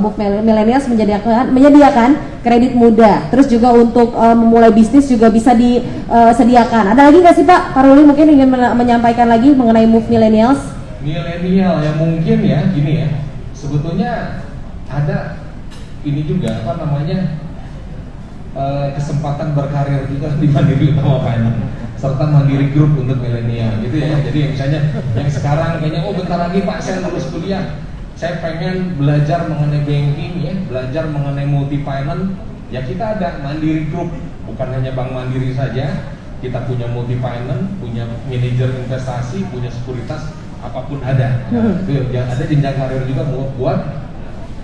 Move Millennials menyediakan kredit mudah, terus juga untuk memulai bisnis juga bisa disediakan. Ada lagi nggak sih Pak? Pak Ruli mungkin ingin menyampaikan lagi mengenai Move Millennials? Milenial yang mungkin ya gini ya, sebetulnya ada ini juga apa namanya kesempatan berkarir juga di Mandiri Utama Finance serta Mandiri Group untuk milenial gitu ya. Jadi misalnya yang sekarang kayaknya bentar lagi Pak saya lulus kuliah, saya pengen belajar mengenai banking ya, belajar mengenai multi finance ya, kita ada Mandiri Group, bukan hanya Bank Mandiri saja, kita punya multi finance, punya manajer investasi, punya sekuritas, apapun ada. Ya, ada jenjang karir juga buat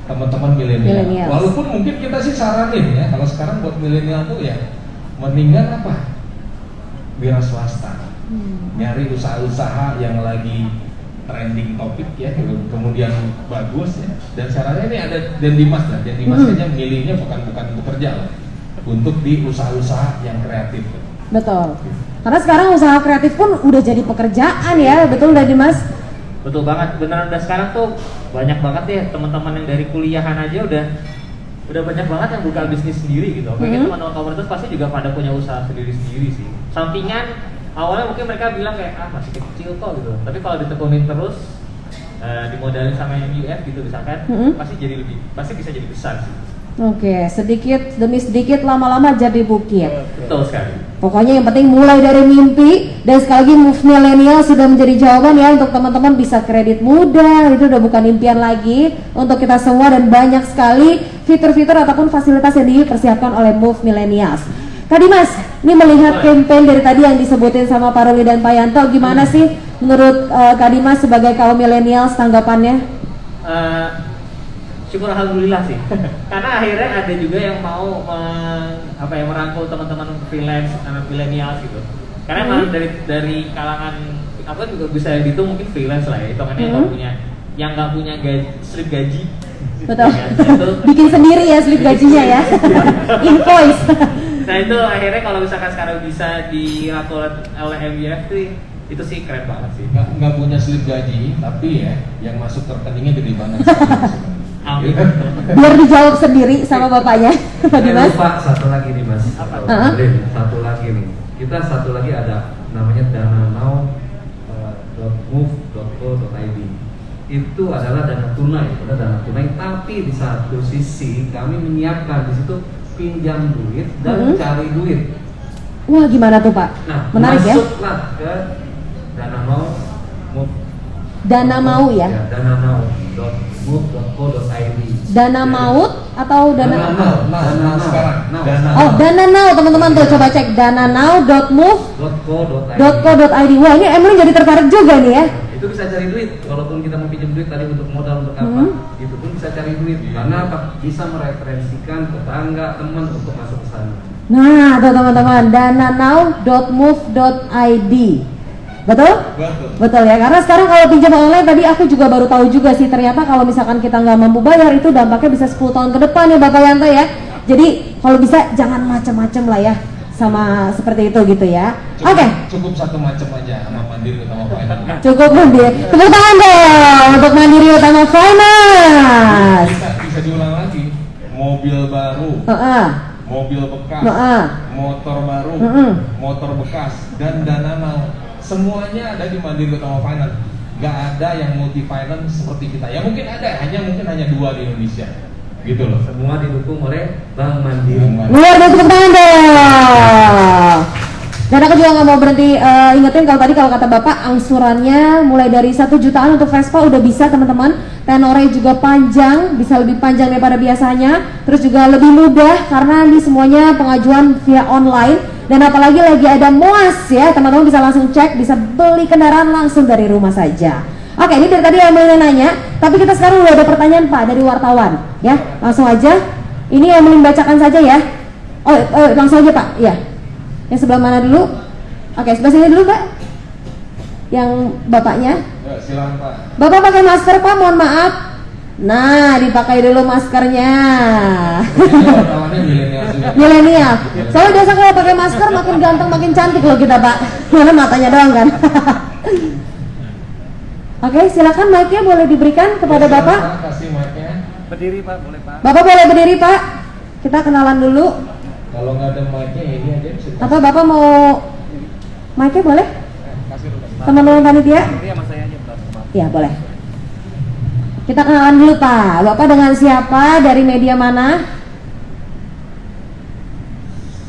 teman-teman milenial. Walaupun mungkin kita sih saranin ya, kalau sekarang buat milenial tuh ya mendingan apa? Wira swasta, nyari usaha-usaha yang lagi trending topik ya, kemudian bagus ya. Dan caranya ini ada Dendimas lah, Dendimas aja milihnya bukan bekerja lah, untuk di usaha-usaha yang kreatif. Betul. Karena sekarang usaha kreatif pun udah jadi pekerjaan ya, betul Dendimas? Betul banget, beneran udah sekarang tuh banyak banget ya teman-teman yang dari kuliahan aja udah banyak banget yang buka bisnis sendiri gitu. Mungkin teman-teman komunitas pasti juga pada punya usaha sendiri-sendiri sih. Sampingan awalnya mungkin mereka bilang kayak masih kecil kok gitu. Tapi kalau ditekunin terus dimodalin sama MUF gitu misalkan, pasti bisa jadi besar sih. Oke, sedikit demi sedikit lama-lama jadi bukit. Betul sekali. Pokoknya yang penting mulai dari mimpi. Dan sekali lagi Move Millennial sudah menjadi jawaban ya untuk teman-teman bisa kredit mudah. Itu udah bukan impian lagi untuk kita semua, dan banyak sekali fitur-fitur ataupun fasilitas yang dipersiapkan oleh Move Millennials. Kak Dimas, ini melihat campaign dari tadi yang disebutin sama Pak Ruli dan Pak Yanto, gimana sih menurut Kak Dimas sebagai kaum millennials tanggapannya? Syukur alhamdulillah sih. Karena akhirnya ada juga yang mau merangkul teman-teman freelance anak milenial gitu. Karena emang dari kalangan apa juga bisa dihitung mungkin freelance lah ya, hitungannya yang nggak punya slip gaji. Betul. Ya, itu, bikin sendiri ya slip gajinya ya. Invoice. Nah itu akhirnya kalau misalkan sekarang bisa dirangkul oleh MUF itu sih keren banget sih. Nggak punya slip gaji, tapi ya yang masuk ke rekeningnya gede banget. Amin. Biar dijawab sendiri sama bapaknya. Dimas. Lupa satu lagi nih Mas. Satu lagi nih. Kita satu lagi ada namanya dananow.move.co.id. Itu adalah dana tunai, tapi di satu sisi kami menyiapkan di situ pinjam duit dan cari duit. Wah, gimana tuh Pak? Nah, menarik ya. Masuklah ke dananow. Dana mau ya? dananow.move.co.id. Dana maut atau dana sekarang. Oh, Dana Now teman-teman tuh coba cek dananow.move.co.id. Wah, ini emang jadi tertarik juga nih ya. Itu bisa cari duit, walaupun kita mau pinjam duit tadi untuk modal untuk apa, itu pun bisa cari duit. Karena apa? Bisa mereferensikan tetangga, teman untuk masuk ke sana. Nah, tuh teman-teman, dananow.move.id. Betul? Betul. Betul ya, karena sekarang kalau pinjam online tadi aku juga baru tahu juga sih, ternyata kalau misalkan kita nggak mampu bayar itu dampaknya bisa 10 tahun ke depan ya Bapak Yanto ya. Jadi kalau bisa jangan macam-macam lah ya sama seperti itu gitu ya. Oke. Cukup satu macam aja sama Mandiri Utama Finance. Cukup Mandiri. Tepuk tangan dong untuk Mandiri Utama Finance. Bisa diulang lagi. Mobil baru, mobil bekas, motor baru, motor bekas, dan Dananow. Semuanya ada di Mandiri Utama Finance. Gak ada yang multi finance seperti kita. Ya mungkin ada, mungkin hanya 2 di Indonesia. Gitu loh. Semua didukung oleh Bank Mandiri. Luar biasa, tepuk tangan dong. Dan aku juga nggak mau berhenti ingetin kalau tadi kalau kata Bapak angsurannya mulai dari 1 jutaan untuk Vespa udah bisa teman-teman. Tenornya juga panjang, bisa lebih panjang daripada biasanya. Terus juga lebih mudah karena ini semuanya pengajuan via online. Dan apalagi lagi ada MOAS ya, teman-teman bisa langsung cek, bisa beli kendaraan langsung dari rumah saja. Oke, ini dari tadi yang mau nanya, tapi kita sekarang udah ada pertanyaan Pak dari wartawan, ya langsung aja. Ini yang mau bacakan saja ya. Oh, langsung aja Pak, ya. Yang sebelah mana dulu? Oke, sebelah sini dulu Pak. Yang bapaknya. Ya, silakan Pak. Bapak pakai masker Pak, mohon maaf. Nah, dipakai dulu maskernya. Wartawannya milenial juga. Milenial. Soalnya biasa kalau pakai masker makin ganteng, makin cantik loh kita Pak. Mana matanya doang kan. Oke, silakan mic-nya boleh diberikan kepada Ya, Bapak. silakan, kasih mic-nya. Berdiri Pak, boleh Pak. Bapak boleh berdiri Pak. Kita kenalan dulu. Kalau nggak ada mic-nya ini aja bisa. Atau Bapak mau mic-nya boleh? Kasih dulu. Teman-teman panitia? Iya Mas saya aja Pak. Ya, boleh. Kita kenalan dulu Pak. Bapak dengan siapa? Dari media mana?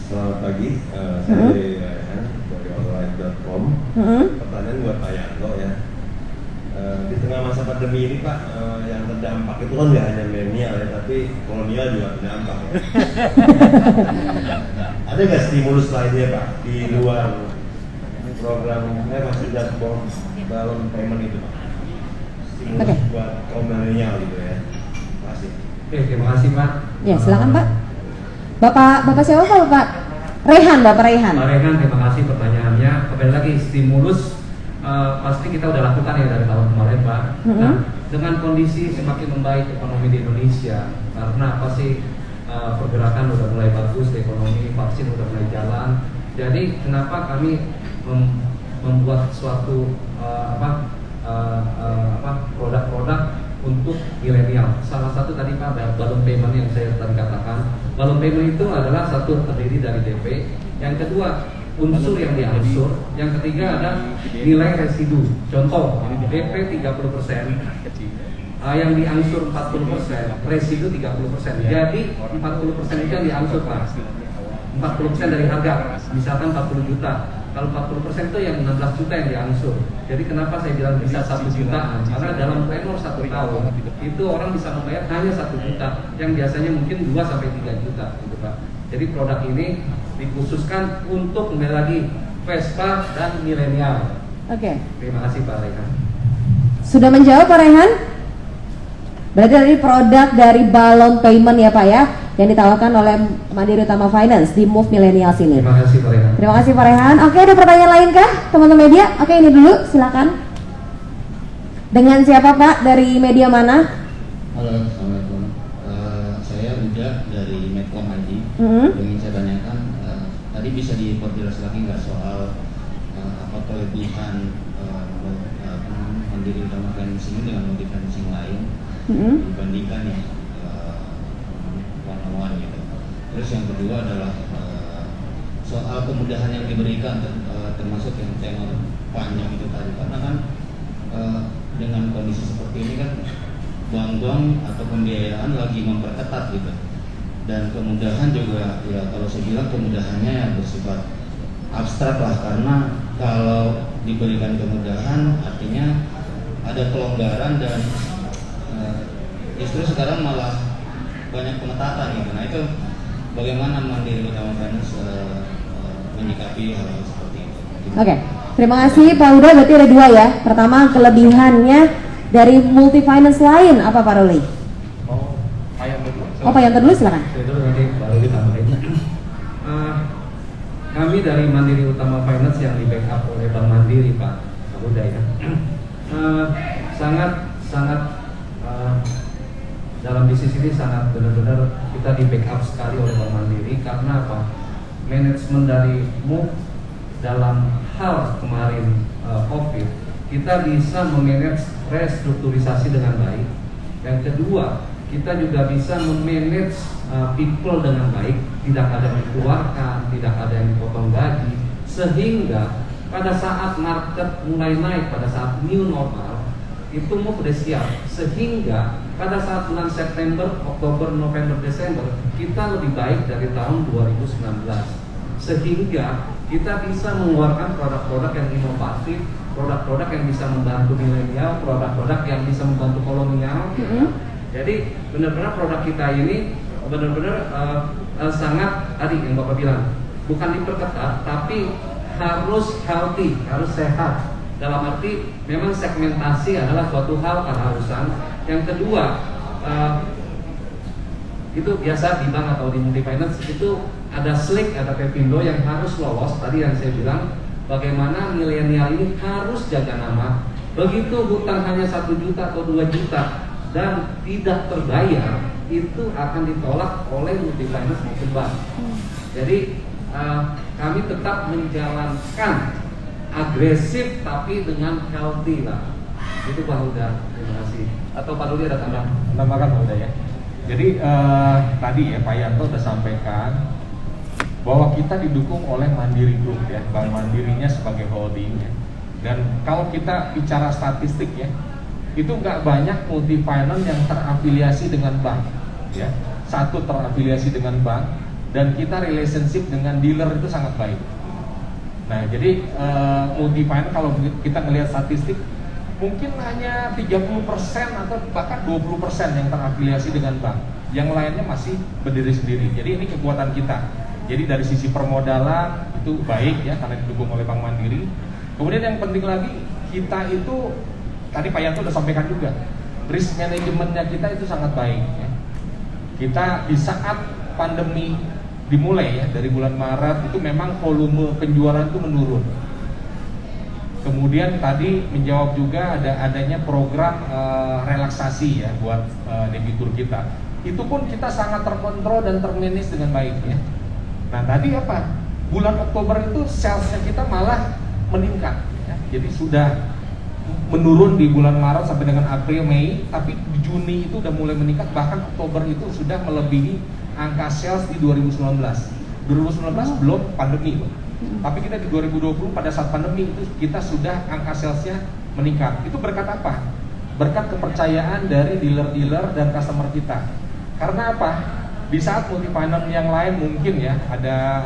Selamat pagi, saya dari online.com. Pertanyaan buat Pak Yanto ya. Di tengah masa pandemi ini Pak, yang terdampak itu kan nggak hanya milenial ya, tapi kolonial juga terdampak ya. Ada nggak stimulus lainnya Pak di luar program Fasilitas Balon Payment itu Pak? Stimulus buat kaum milenial gitu ya. Terima kasih. Oke, terima kasih Pak. Ya, silakan Pak. Bapak siapa Pak? Bapak Rehan, Bapak Rehan. Pak Rehan, terima kasih pertanyaannya. Kembali lagi stimulus pasti kita udah lakukan ya dari tahun kemarin Pak. Nah, dengan kondisi semakin membaik ekonomi di Indonesia, karena apa sih pergerakan udah mulai bagus di ekonomi, vaksin udah mulai jalan. Jadi kenapa kami membuat suatu produk-produk untuk milenial. Salah satu tadi Pak ada balon payment yang saya tadi katakan. Balon payment itu adalah satu terdiri dari DP, yang kedua unsur yang diangsur, yang ketiga ada nilai residu. Contoh, DP 30%, yang diangsur 40%, residu 30%. Jadi 40% itu yang diangsur Pak. 40% dari harga, misalkan 40 juta. Kalau 40% itu yang 16 juta yang diangsur. Jadi kenapa saya bilang bisa 1 juta? Karena dalam tenor 1 tahun itu orang bisa membayar hanya 1 juta, yang biasanya mungkin 2 sampai 3 juta, gitu Pak. Jadi produk ini dikhususkan untuk kembali lagi Vespa dan milenial. Oke. Terima kasih Pak Rehan. Sudah menjawab Pak Rehan? Berarti dari produk dari balon payment ya Pak ya, yang ditawarkan oleh Mandiri Utama Finance di Move Millennials ini. Terima kasih Pak Rehan. Terima kasih Pak Rehan. Oke, ada pertanyaan lain kah teman-teman media? Oke, ini dulu silakan. Dengan siapa Pak? Dari media mana? Halo, Assalamualaikum. Saya Uda dari Medcom ID. Ingin saya tanyakan, tadi bisa diperjelas lagi nggak soal apa kelebihan Mandiri Utama Finance ini dengan multi financing lain dibandingkan ya one-on-one gitu. Terus yang kedua adalah soal kemudahan yang diberikan, termasuk yang tenor panjang itu tadi, karena kan dengan kondisi seperti ini kan bank-bank atau pembiayaan lagi memperketat gitu, dan kemudahan juga ya kalau saya bilang kemudahannya yang bersifat abstrak lah, karena kalau diberikan kemudahan artinya ada kelonggaran dan justru sekarang malah banyak pengetatan gitu. Nah itu bagaimana Mandiri Utama Finance menyikapi hal seperti itu? Oke, terima kasih Pak Uda. Berarti ada 2 ya. Pertama, kelebihannya dari multi finance lain apa Pak Ruli? Oh, Pak Yanto dulu. Oh, Pak Yanto dulu silakan. Saya dulu nanti baru ditambahin. kami dari Mandiri Utama Finance yang di backup oleh Bank Mandiri, Pak Huda ya, sangat dalam bisnis ini sangat benar-benar kita di backup sekali oleh Bank Mandiri. Karena apa? Manajemen dari MUF dalam hal kemarin COVID, kita bisa memanage restrukturisasi dengan baik. Yang kedua, kita juga bisa memanage people dengan baik, tidak ada yang dikeluarkan, tidak ada yang dipotong gaji, sehingga pada saat market mulai naik, pada saat new normal, itu MUF sudah siap, sehingga pada saat bulan September, Oktober, November, Desember kita lebih baik dari tahun 2019, sehingga kita bisa mengeluarkan produk-produk yang inovatif, produk-produk yang bisa membantu milenial, produk-produk yang bisa membantu kolonial. Jadi benar-benar produk kita ini benar-benar sangat, tadi yang Bapak bilang, bukan diperketat tapi harus healthy, harus sehat. Dalam arti memang segmentasi adalah suatu hal keharusan. Yang kedua, itu biasa di bank atau di multifinance itu ada SLIC, ada Pepindo yang harus lolos. Tadi yang saya bilang, bagaimana milenial ini harus jaga nama. Begitu hutang hanya 1 juta atau 2 juta dan tidak terbayar, itu akan ditolak oleh multifinance maupun bank. Jadi kami tetap menjalankan agresif tapi dengan healthy lah. Itu Pak Huda, terima kasih. Atau Pak Duli ada tambahan? Tambahkan Pak Huda ya. Jadi tadi ya Pak Yanto sudah sampaikan bahwa kita didukung oleh Mandiri Group ya, Bank Mandirinya sebagai holding ya. Dan kalau kita bicara statistik ya, itu nggak banyak multifinance yang terafiliasi dengan bank ya. Satu terafiliasi dengan bank dan kita relationship dengan dealer itu sangat baik. Nah jadi multifinance kalau kita melihat statistik mungkin hanya 30% atau bahkan 20% yang terafiliasi dengan bank. Yang lainnya masih berdiri sendiri. Jadi ini kekuatan kita. Jadi dari sisi permodalan itu baik ya karena didukung oleh Bank Mandiri. Kemudian yang penting lagi kita itu tadi Pak Yanto sudah sampaikan juga, risk manajemennya kita itu sangat baik ya. Kita di saat pandemi dimulai ya dari bulan Maret itu memang volume penjualan itu menurun. Kemudian tadi menjawab juga adanya program relaksasi ya buat debitur kita. Itu pun kita sangat terkontrol dan termanage dengan baik ya. Nah tadi apa? Bulan Oktober itu salesnya kita malah meningkat ya. Jadi sudah menurun di bulan Maret sampai dengan April, Mei, tapi di Juni itu udah mulai meningkat, bahkan Oktober itu sudah melebihi angka sales di 2019. 2019 belum pandemi, tapi kita di 2020 pada saat pandemi itu kita sudah angka salesnya meningkat. Itu berkat apa? Berkat kepercayaan dari dealer-dealer dan customer kita. Karena apa? Di saat multifinance yang lain mungkin ya ada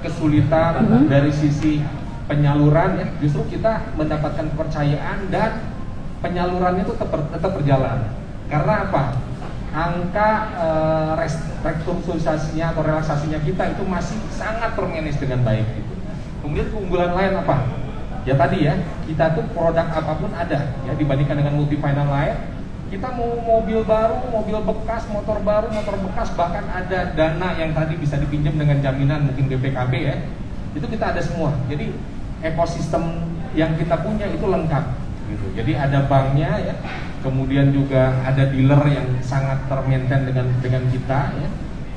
kesulitan dari sisi penyaluran ya, justru kita mendapatkan kepercayaan dan penyalurannya itu tetap berjalan. Karena apa? Angka restrukturisasinya atau relaksasinya kita itu masih sangat termanage dengan baik gitu. Kemudian keunggulan lain apa? Ya tadi ya, kita tuh produk apapun ada ya dibandingkan dengan multifinance lain. Kita mau mobil baru, mobil bekas, motor baru, motor bekas, bahkan ada dana yang tadi bisa dipinjam dengan jaminan mungkin BPKB ya. Itu kita ada semua. Jadi ekosistem yang kita punya itu lengkap gitu. Jadi ada banknya ya. Kemudian juga ada dealer yang sangat termaintain dengan kita ya.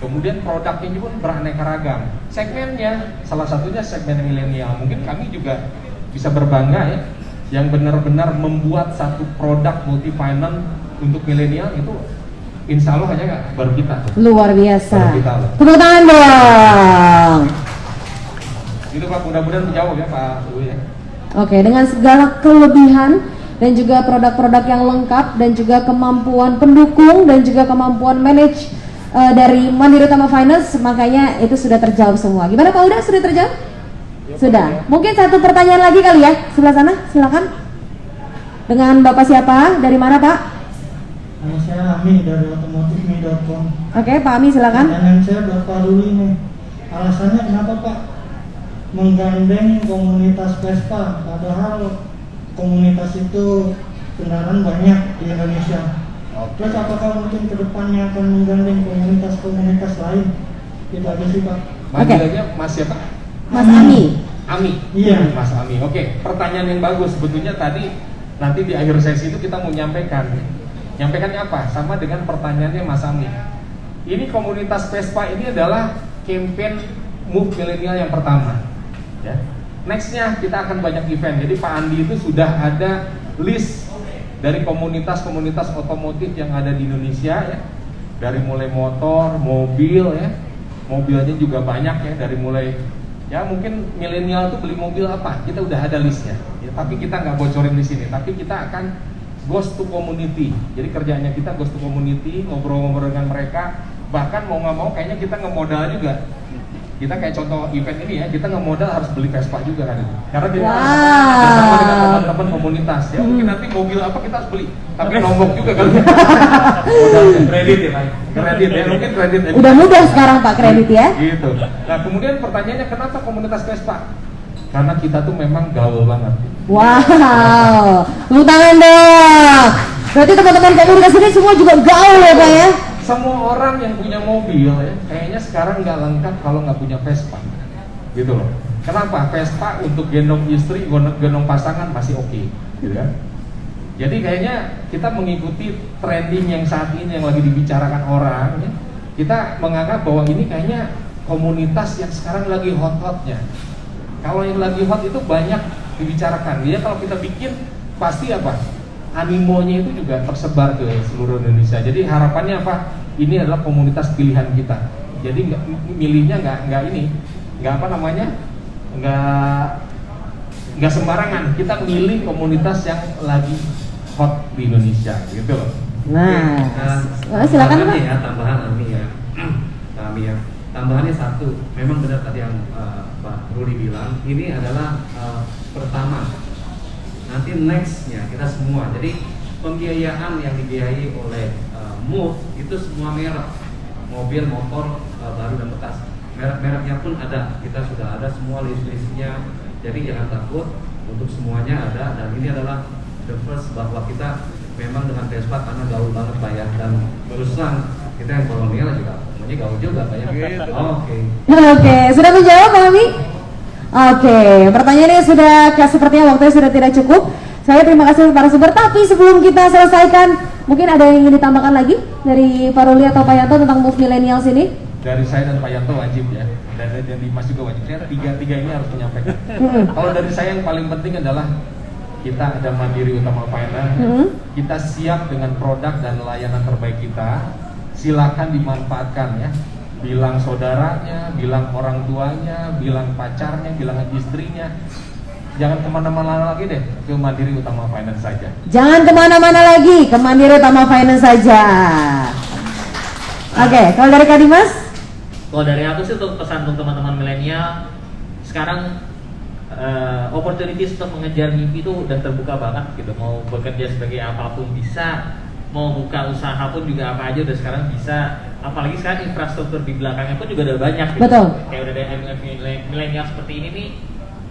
Kemudian produknya pun beraneka ragam. Segmennya salah satunya segmen milenial. Mungkin kami juga bisa berbangga ya, yang benar-benar membuat satu produk multifinance untuk milenial itu insya Allah hanya baru kita. Luar biasa. Tepuk tangan dong. Itu Pak, mudah-mudahan menjawab ya Pak Uwe ya. Oke, dengan segala kelebihan dan juga produk-produk yang lengkap dan juga kemampuan pendukung dan juga kemampuan manage dari Mandiri Utama Finance, makanya itu sudah terjawab semua. Gimana Pak Uda, sudah terjawab? Sudah. Mungkin satu pertanyaan lagi kali ya, sebelah sana, silakan. Dengan Bapak siapa? Dari mana Pak? Saya Ami dari otomotifme.com. Oke, Pak Ami silakan. Pertanyaan saya Bapak Ruli nih, alasannya kenapa Pak menggandeng komunitas Vespa, padahal komunitas itu kendaraan banyak di Indonesia. Terus apakah mungkin kedepannya akan menggandeng komunitas-komunitas lain? Itu aja sih Pak. Panggilannya Mas siapa? Mas Ami. Ami. Iya. Mas Ami. Oke, pertanyaan yang bagus. Sebetulnya tadi nanti di akhir sesi itu kita mau nyampaikannya apa? Sama dengan pertanyaannya Mas Ami. Ini komunitas Vespa ini adalah campaign Move Millennial yang pertama. Ya. Nextnya kita akan banyak event. Jadi Pak Andi itu sudah ada list dari komunitas-komunitas otomotif yang ada di Indonesia ya. Dari mulai motor, mobil ya. Mobilnya juga banyak ya, dari mulai ya mungkin milenial tuh beli mobil apa, kita udah ada listnya ya, tapi kita nggak bocorin di sini, tapi kita akan ghost to community. Jadi kerjanya kita ghost to community, ngobrol-ngobrol dengan mereka, bahkan mau nggak mau kayaknya kita ngemodal juga. Kita kayak contoh event ini ya, kita ngemodal harus beli Vespa juga kan itu, karena kita bersama dengan teman-teman komunitas ya. Mungkin nanti mobil apa kita harus beli, tapi nombok juga kan. Modal kredit ya, kredit ya, mungkin kredit. Udah mudah sekarang Pak kredit ya. Gitu. Nah kemudian pertanyaannya kenapa komunitas Vespa? Karena kita tuh memang gaul banget. Wow, tepuk tangan dong. Berarti teman-teman komunitas ini semua juga gaul ya Pak ya? Semua orang yang punya mobil ya, kayaknya sekarang nggak lengkap kalau nggak punya Vespa, gitu loh. Kenapa? Vespa untuk gendong istri, gendong pasangan masih oke, gitu kan? Jadi kayaknya kita mengikuti trending yang saat ini yang lagi dibicarakan orang, ya. Kita menganggap bahwa ini kayaknya komunitas yang sekarang lagi hot-hotnya. Kalau yang lagi hot itu banyak dibicarakan. Dia kalau kita bikin pasti apa? Animonya itu juga tersebar ke seluruh Indonesia. Jadi harapannya apa? Ini adalah komunitas pilihan kita. Jadi milihnya nggak sembarangan. Kita milih komunitas yang lagi hot di Indonesia, gitu loh. Nah, silakan Pak. Ya, tambahan Ami ya. Tambahannya satu, memang benar tadi yang Pak Ruli bilang. Ini adalah pertama. Nanti nextnya kita semua, jadi pembiayaan yang dibiayai oleh Move itu semua merek, mobil, motor, baru dan bekas. Merek-mereknya pun ada, kita sudah ada semua list-listnya. Jadi jangan takut, untuk semuanya ada. Dan ini adalah the first bahwa kita memang dengan Vespa karena gaul banget Pak ya. Dan terus terang kita yang kolonial juga, semuanya gaul juga Pak ya. Oke, sudah menjawab Pak Ami? Oke, pertanyaannya sudah sepertinya waktunya sudah tidak cukup. Saya terima kasih para sumber, tapi sebelum kita selesaikan, mungkin ada yang ingin ditambahkan lagi dari Pak Ruli atau Pak Yanto tentang Move Millennials ini? Dari saya dan Pak Yanto wajib ya, dan dari Dimas juga wajib. Saya tiga ini harus menyampaikan. Kalau dari saya yang paling penting adalah kita ada Mandiri Utama Finance. Kita siap dengan produk dan layanan terbaik kita. Silakan dimanfaatkan ya. Bilang saudaranya, bilang orang tuanya, bilang pacarnya, bilang istrinya. Jangan kemana-mana lagi deh, ke Mandiri Utama Finance saja. Jangan kemana-mana lagi, ke Mandiri Utama Finance saja. Oke, kalau dari Kak Dimas? Kalau dari aku sih untuk pesan untuk teman-teman milenial, sekarang opportunities untuk mengejar mimpi itu udah terbuka banget gitu. Mau bekerja sebagai apapun bisa, mau buka usaha pun juga apa aja udah sekarang bisa. Apalagi sekarang infrastruktur di belakangnya pun juga udah banyak gitu. Betul. Kayak udah ada milenial seperti ini nih,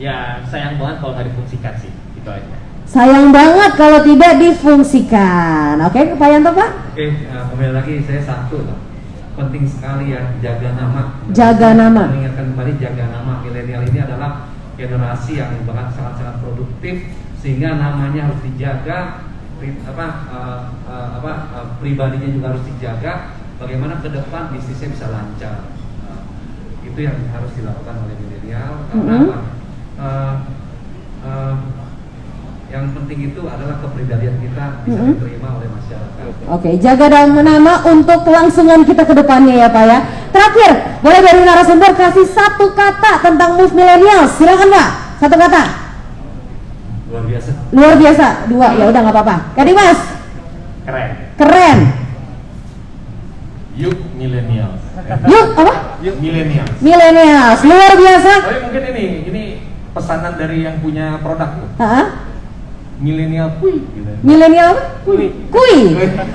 ya sayang banget kalau nggak difungsikan sih, itu aja. Sayang banget kalau tidak difungsikan. Oke, Pak Yanto Pak? Oke, kembali lagi saya satu Pak. Penting sekali ya, jaga nama. Jaga nama. Mengingatkan kembali jaga nama. Milenial ini adalah generasi yang sangat-sangat produktif, sehingga namanya harus dijaga, pribadinya juga harus dijaga. Bagaimana ke depan bisnisnya bisa lancar. Itu yang harus dilakukan oleh milenial. Karena yang penting itu adalah kepribadian kita bisa diterima oleh masyarakat. Oke, jaga nama untuk kelangsungan kita ke depannya ya Pak ya. Terakhir, boleh dari narasumber kasih satu kata tentang Move Millennials. Silakan Pak, satu kata. Luar biasa. Luar biasa, dua, ya udah nggak apa-apa. Kak Dimas? Keren. Keren. Yuk millennials. Yuk apa? Yuk millennials. Millennials, luar biasa. Tapi mungkin ini pesanan dari yang punya produk tuh. Milenial kui gitu. Milenial apa? Kui.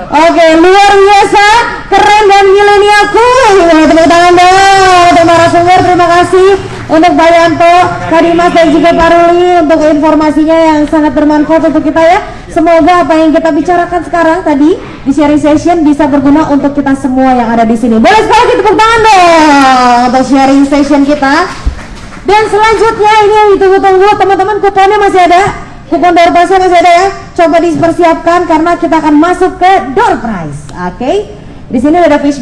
Oke, luar biasa, keren dan milenial kui. Tepuk tangan dong untuk narasumber. Terima kasih untuk Pak Yanto, Kak Dimas dan juga Pak Ruli untuk informasinya yang sangat bermanfaat untuk kita ya. Semoga apa yang kita bicarakan sekarang tadi di sharing session bisa berguna untuk kita semua yang ada di sini. Boleh sekali kita tepuk tangan dong untuk sharing session kita. Dan selanjutnya ini yang ditunggu-tunggu, teman-teman, kuponnya masih ada, kupon door prize masih ada ya. Coba dipersiapkan karena kita akan masuk ke door prize. Oke, di sini ada fishbowl.